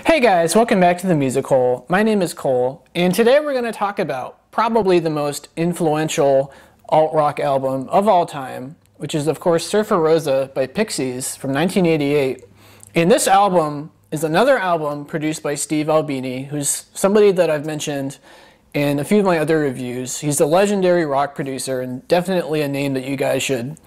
Hey guys, welcome back to the Music Hole. My name is Cole, and today we're going to talk about probably the most influential alt-rock album of all time, which is of course Surfer Rosa by Pixies from 1988. And this album is another album produced by Steve Albini, who's somebody that I've mentioned in a few of my other reviews. He's a legendary rock producer and definitely a name that you guys should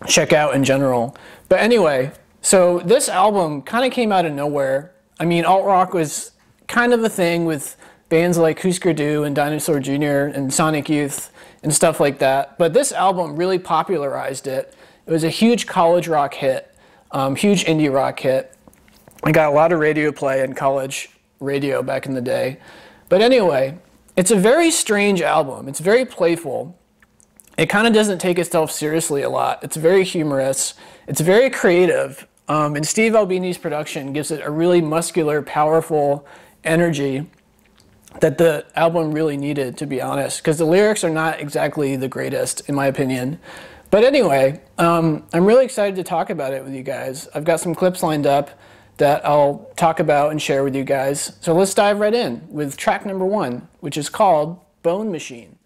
check out in general. But anyway, so this album kind of came out of nowhere. I mean, alt-rock was kind of a thing with bands like Husker Du and Dinosaur Jr. and Sonic Youth and stuff like that. But this album really popularized it. It was a huge college rock hit, huge indie rock hit. I got a lot of radio play in college radio back in the day. But anyway, it's a very strange album. It's very playful. It kind of doesn't take itself seriously a lot. It's very humorous. It's very creative. And Steve Albini's production gives it a really muscular, powerful energy that the album really needed, to be honest, because the lyrics are not exactly the greatest, in my opinion. But anyway, I'm really excited to talk about it with you guys. I've got some clips lined up that I'll talk about and share with you guys. So let's dive right in with track number 1, which is called Bone Machine.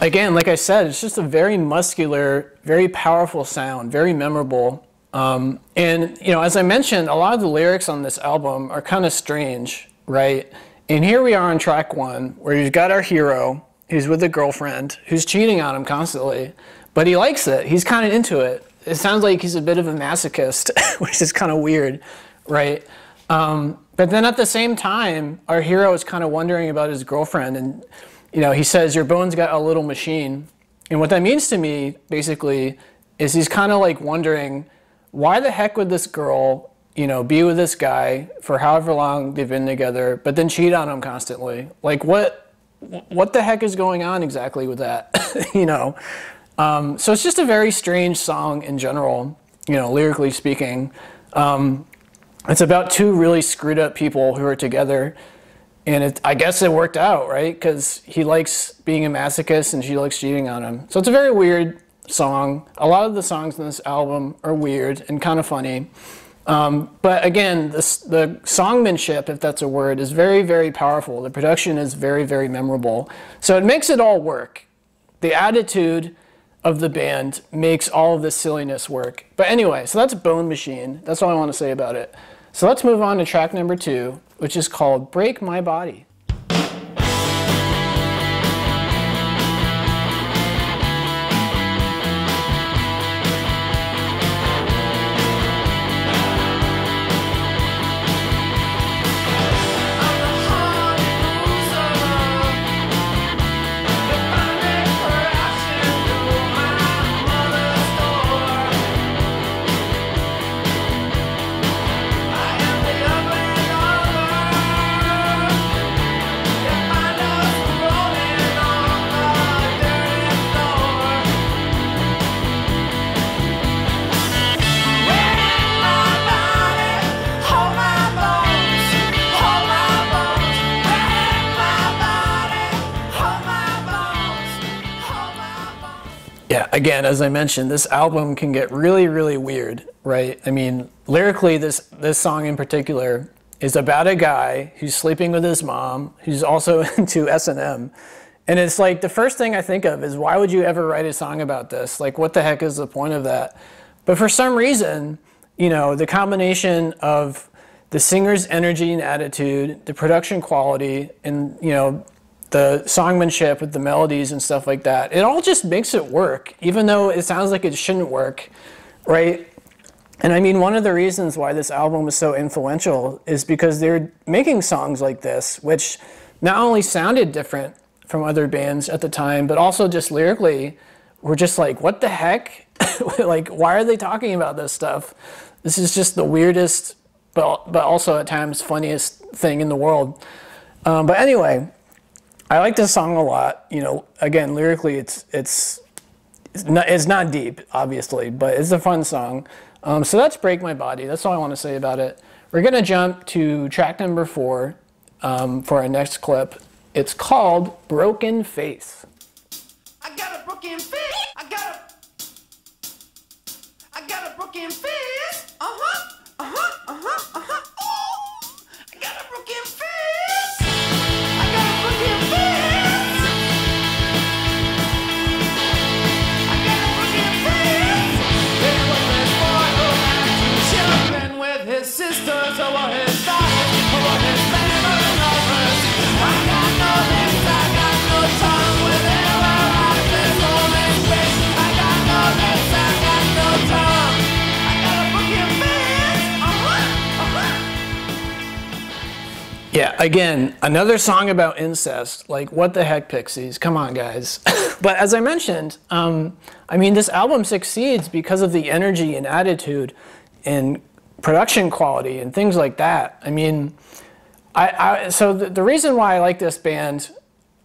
Again, like I said, it's just a very muscular, very powerful sound, very memorable. And, you know, as I mentioned, a lot of the lyrics on this album are kind of strange, right? And here we are on track 1, where you've got our hero, who's with a girlfriend, who's cheating on him constantly, but he likes it. He's kind of into it. It sounds like he's a bit of a masochist, which is kind of weird, right? But then at the same time, our hero is kind of wondering about his girlfriend, and you know, he says, your bone's got a little machine. And what that means to me, basically, is he's kind of like wondering, why the heck would this girl, you know, be with this guy for however long they've been together, but then cheat on him constantly? Like, what the heck is going on exactly with that, you know? So it's just a very strange song in general, you know, lyrically speaking. It's about 2 really screwed up people who are together. And I guess it worked out, right? Because he likes being a masochist and she likes cheating on him. So it's a very weird song. A lot of the songs in this album are weird and kind of funny. But again, the songmanship, if that's a word, is very, very powerful. The production is very, very memorable. So it makes it all work. The attitude of the band makes all of this silliness work. But anyway, so that's Bone Machine. That's all I want to say about it. So let's move on to track number 2, which is called Break My Body. again, as I mentioned, this album can get really, really weird, right? I mean, lyrically, this song in particular is about a guy who's sleeping with his mom, who's also into S&M. And it's like, the first thing I think of is, why would you ever write a song about this? Like, what the heck is the point of that? But for some reason, you know, the combination of the singer's energy and attitude, the production quality, and, you know, the songmanship with the melodies and stuff like that, it all just makes it work, even though it sounds like it shouldn't work, right? And I mean, one of the reasons why this album was so influential is because they're making songs like this, which not only sounded different from other bands at the time, but also just lyrically, were just like, what the heck? Like, why are they talking about this stuff? This is just the weirdest, but also at times funniest thing in the world. But anyway, I like this song a lot. You know, again, lyrically, it's not deep, obviously, but it's a fun song. So that's Break My Body. That's all I want to say about it. We're going to jump to track number 4 for our next clip. It's called Broken Face. I got a broken face. I got a broken face. I got a broken face. I got a broken face. I got a broken face. There was this boy who had 2 children with his sisters over his daughters, over his family lovers. I got no lips, I got no tongue with every eyes this woman's face. I got no lips, I got no tongue. I got a broken face. Yeah, again, another song about incest. Like, what the heck, Pixies? Come on, guys. But as I mentioned, I mean, this album succeeds because of the energy and attitude and production quality and things like that. I mean, so the reason why I like this band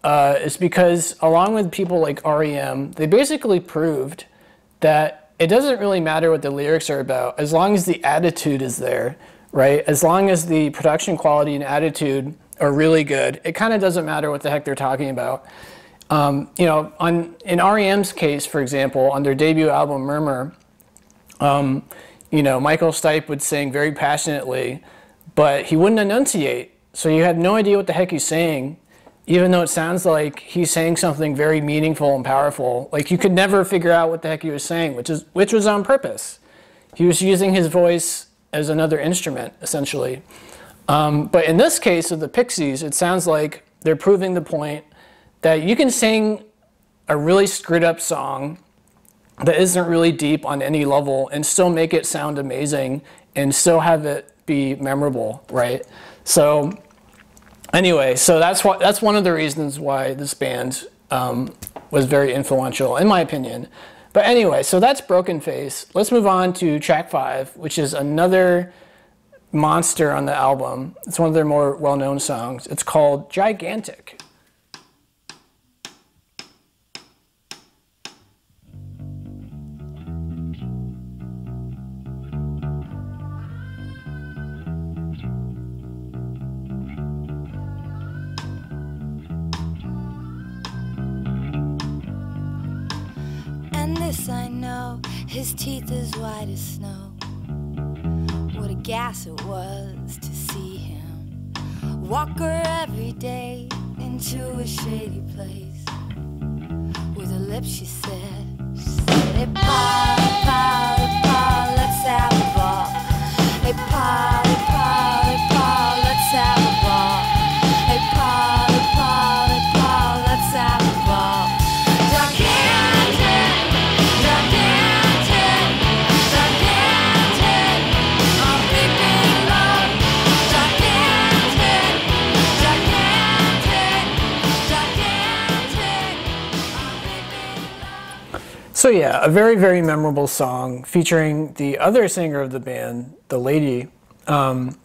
is because, along with people like REM, they basically proved that it doesn't really matter what the lyrics are about, as long as the attitude is there, right? As long as the production quality and attitude are really good, it kind of doesn't matter what the heck they're talking about. You know, in REM's case, for example, on their debut album, Murmur, you know, Michael Stipe would sing very passionately, but he wouldn't enunciate. So you had no idea what the heck he's saying, even though it sounds like he's saying something very meaningful and powerful. Like, you could never figure out what the heck he was saying, which was on purpose. He was using his voice as another instrument, essentially. But in this case of the Pixies, it sounds like they're proving the point that you can sing a really screwed up song that isn't really deep on any level and still make it sound amazing and still have it be memorable, right? So anyway, so that's one of the reasons why this band was very influential, in my opinion. But anyway, so that's Broken Face. Let's move on to track 5, which is another monster on the album. It's one of their more well-known songs. It's called Gigantic. This I know, his teeth as white as snow. What a gas it was to see him walk her every day into a shady place. With her lips she said, hey pa, pa, pa, let's have a ball. Hey pa, pa, pa, let's have a ball. Hey pa, pa, pa, let's have a ball. So yeah, a very, very memorable song featuring the other singer of the band, the lady. And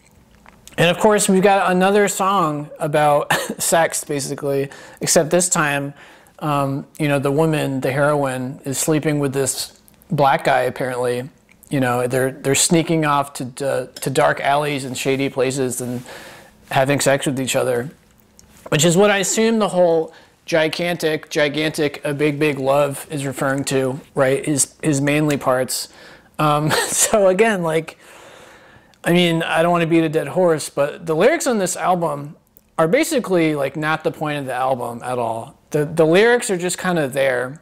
of course, we've got another song about sex, basically, except this time, you know, the woman, the heroine, is sleeping with this black guy, apparently. You know, they're sneaking off to dark alleys and shady places and having sex with each other, which is what I assume the whole gigantic, a big, big love is referring to, right? His manly parts. So again, like, I mean, I don't want to beat a dead horse, but the lyrics on this album are basically like not the point of the album at all. The lyrics are just kind of there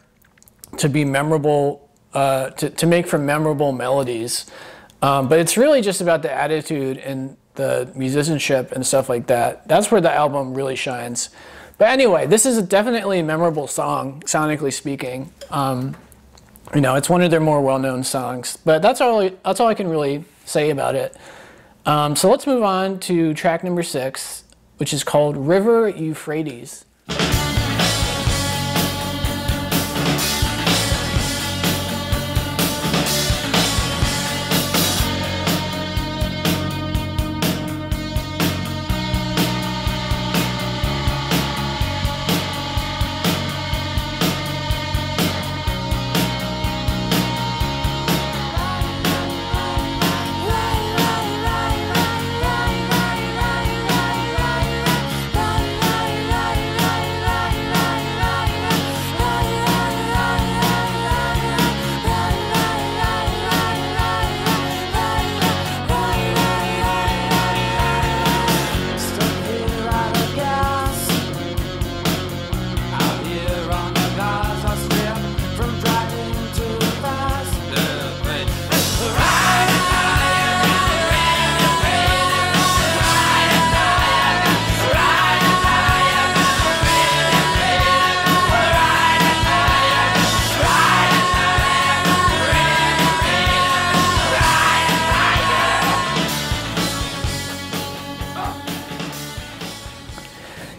to be memorable, to make for memorable melodies. But it's really just about the attitude and the musicianship and stuff like that. That's where the album really shines. But anyway, this is definitely a memorable song, sonically speaking. You know, it's one of their more well-known songs. But that's all I can really say about it. So let's move on to track number 6, which is called River Euphrates.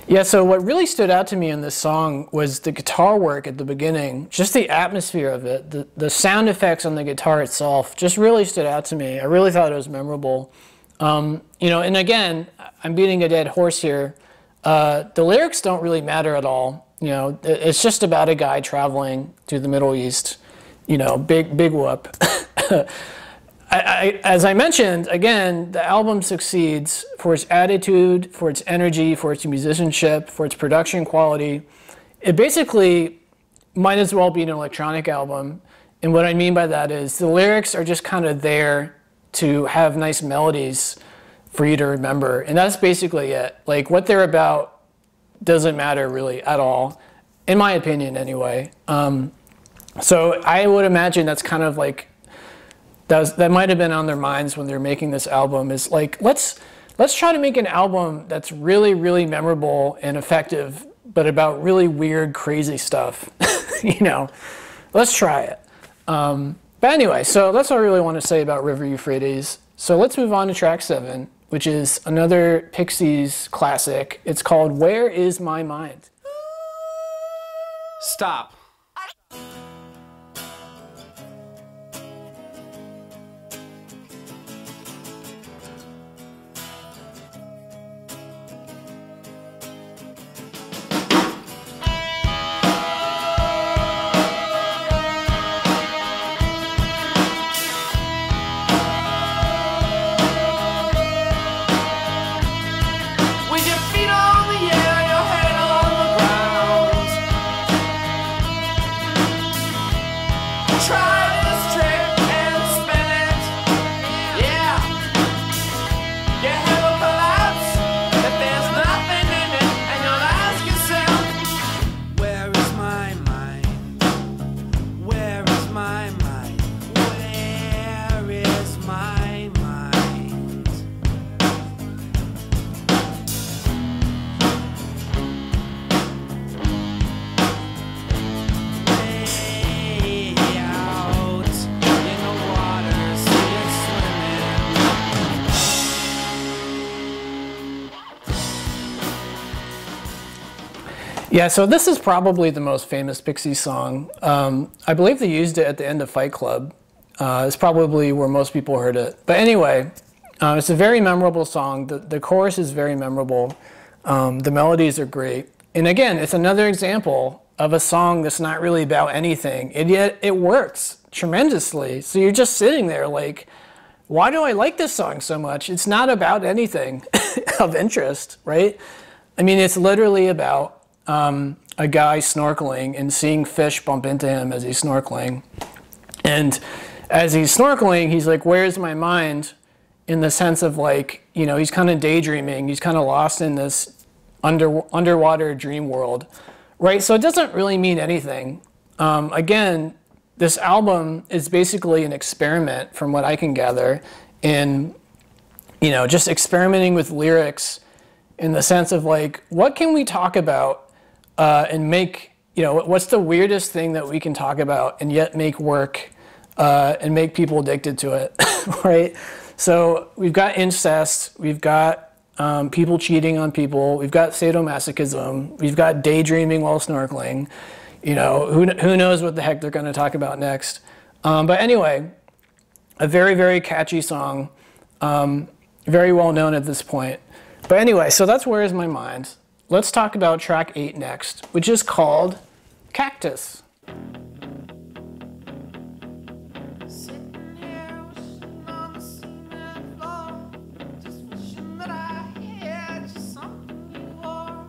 Yeah, so what really stood out to me in this song was the guitar work at the beginning, just the atmosphere of it, the sound effects on the guitar itself just really stood out to me. I really thought it was memorable. You know, and again, I'm beating a dead horse here. The lyrics don't really matter at all. You know, it's just about a guy traveling to the Middle East. You know, big whoop. As I mentioned, again, the album succeeds for its attitude, for its energy, for its musicianship, for its production quality. It basically might as well be an electronic album. And what I mean by that is the lyrics are just kind of there to have nice melodies for you to remember. And that's basically it. Like, what they're about doesn't matter really at all, in my opinion anyway. So I would imagine that's kind of like, that might have been on their minds when they're making this album, is like, let's try to make an album that's really, really memorable and effective, but about really weird, crazy stuff. You know, let's try it. But anyway, so that's all I really want to say about River Euphrates. So let's move on to track 7, which is another Pixies classic. It's called Where Is My Mind? Stop. With your feet on the air, your head on the ground. Try this trick and spin it. Yeah. Your head will collapse if there's nothing in it, and you'll ask yourself, where is my mind? Where is my mind? Where is my mind? Way out in the water, see it swimming. Yeah, so this is probably the most famous Pixies song. I believe they used it at the end of Fight Club. It's probably where most people heard it. But anyway, it's a very memorable song. The chorus is very memorable. The melodies are great. And again, it's another example of a song that's not really about anything, and yet it works tremendously. So you're just sitting there like, why do I like this song so much? It's not about anything of interest, right? I mean, it's literally about a guy snorkeling and seeing fish bump into him as he's snorkeling. And as he's snorkeling, he's like, where's my mind? In the sense of like, you know, he's kind of daydreaming. He's kind of lost in this underwater dream world, right? So it doesn't really mean anything. Again, this album is basically an experiment, from what I can gather, in, you know, just experimenting with lyrics in the sense of like, what can we talk about and make, you know, what's the weirdest thing that we can talk about and yet make work and make people addicted to it, right? So we've got incest, we've got people cheating on people, we've got sadomasochism, we've got daydreaming while snorkeling. You know, who knows what the heck they're going to talk about next. But anyway, a very, very catchy song, very well known at this point. But anyway, so that's Where Is My Mind. Let's talk about track 8 next, which is called Cactus. Sitting here wishing on the cement floor, just wishing that I had just something you wore.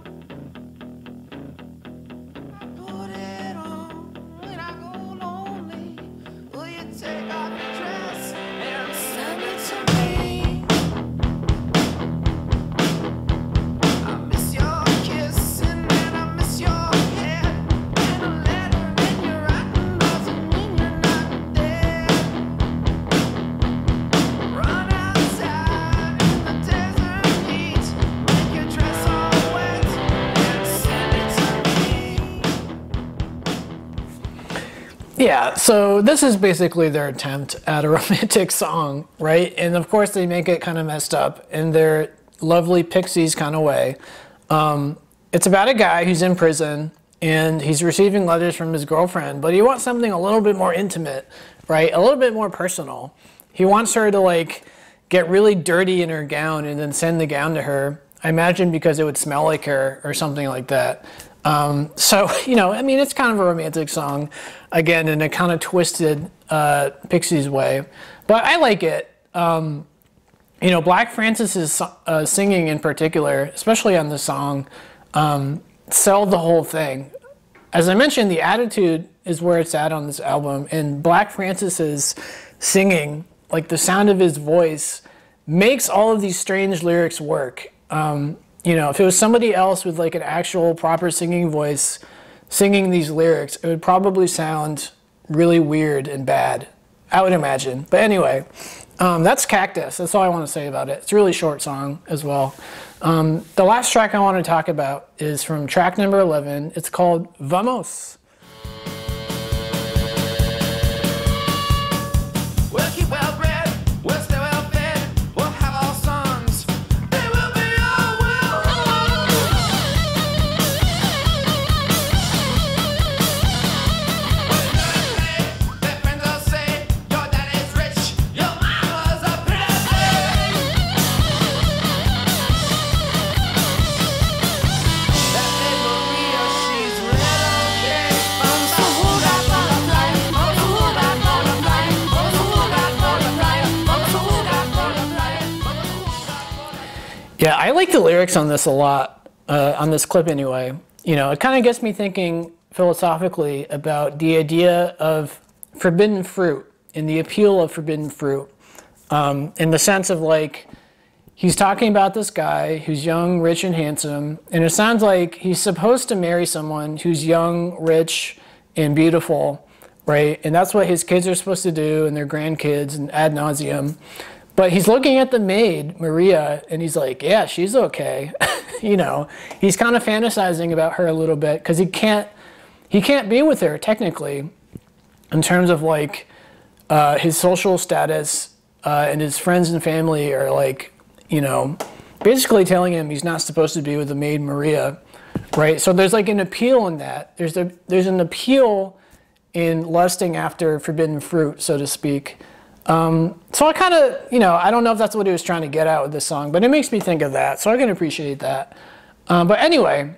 I put it on when I go lonely. Will you take off your dress and send it to me? I miss your kissing and I miss your head, and a letter in your writing doesn't mean you're not dead. Run outside in the desert heat, make your dress all wet and send it to me. Yeah, so this is basically their attempt at a romantic song, right? And of course they make it kind of messed up in their lovely Pixies kind of way. It's about a guy who's in prison and he's receiving letters from his girlfriend, but he wants something a little bit more intimate, right? A little bit more personal. He wants her to like get really dirty in her gown and then send the gown to her. I imagine because it would smell like her or something like that. So, you know, I mean, it's kind of a romantic song, again, in a kind of twisted Pixies way. But I like it. You know, Black Francis's singing in particular, especially on this song, sell the whole thing. As I mentioned, the attitude is where it's at on this album, and Black Francis's singing, like the sound of his voice, makes all of these strange lyrics work. You know, if it was somebody else with like an actual proper singing voice singing these lyrics, it would probably sound really weird and bad, I would imagine. But anyway, that's Cactus. That's all I want to say about it. It's a really short song as well. The last track I want to talk about is from track number 11. It's called Vamos. We'll keep well bred, we'll stay well fed, we'll have all songs, they will be our will. When you're in play, their friends will say, your daddy's rich, your mama's a pretty. That maid Maria, she's red on cake. I'm so that butterfly, I'm so that butterfly, I'm so that butterfly, I'm so that butterfly, I'm so that butterfly. Yeah, I like the lyrics on this a lot, on this clip anyway. You know, it kind of gets me thinking philosophically about the idea of forbidden fruit and the appeal of forbidden fruit, in the sense of like, he's talking about this guy who's young, rich, and handsome, and it sounds like he's supposed to marry someone who's young, rich, and beautiful, right? And that's what his kids are supposed to do and their grandkids and ad nauseum. But he's looking at the maid, Maria, and he's like, yeah, she's okay. You know, he's kind of fantasizing about her a little bit because he can't be with her technically in terms of like his social status and his friends and family are like, you know, basically telling him he's not supposed to be with the maid Maria, right? So there's like an appeal in that. There's an appeal in lusting after forbidden fruit, so to speak. So I kind of, you know, I don't know if that's what he was trying to get at with this song, but it makes me think of that, so I can appreciate that. But anyway,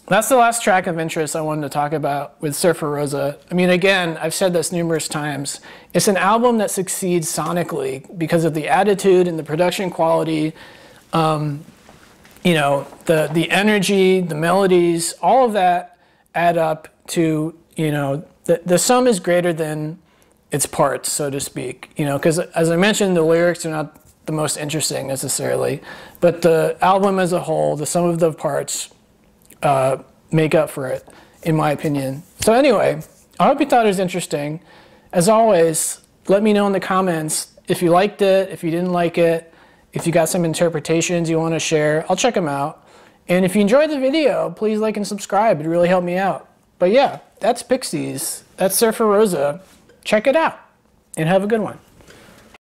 that's the last track of interest I wanted to talk about with Surfer Rosa. I mean, again, I've said this numerous times. It's an album that succeeds sonically because of the attitude and the production quality, you know, the energy, the melodies, all of that add up to, you know, the sum is greater than its parts, so to speak. You know, because as I mentioned, the lyrics are not the most interesting necessarily, but the album as a whole, the sum of the parts make up for it, in my opinion. So anyway, I hope you thought it was interesting. As always, let me know in the comments if you liked it, if you didn't like it, if you got some interpretations you want to share. I'll check them out. And if you enjoyed the video, please like and subscribe. It really helped me out. But yeah, that's Pixies. That's Surfer Rosa. Check it out and have a good one.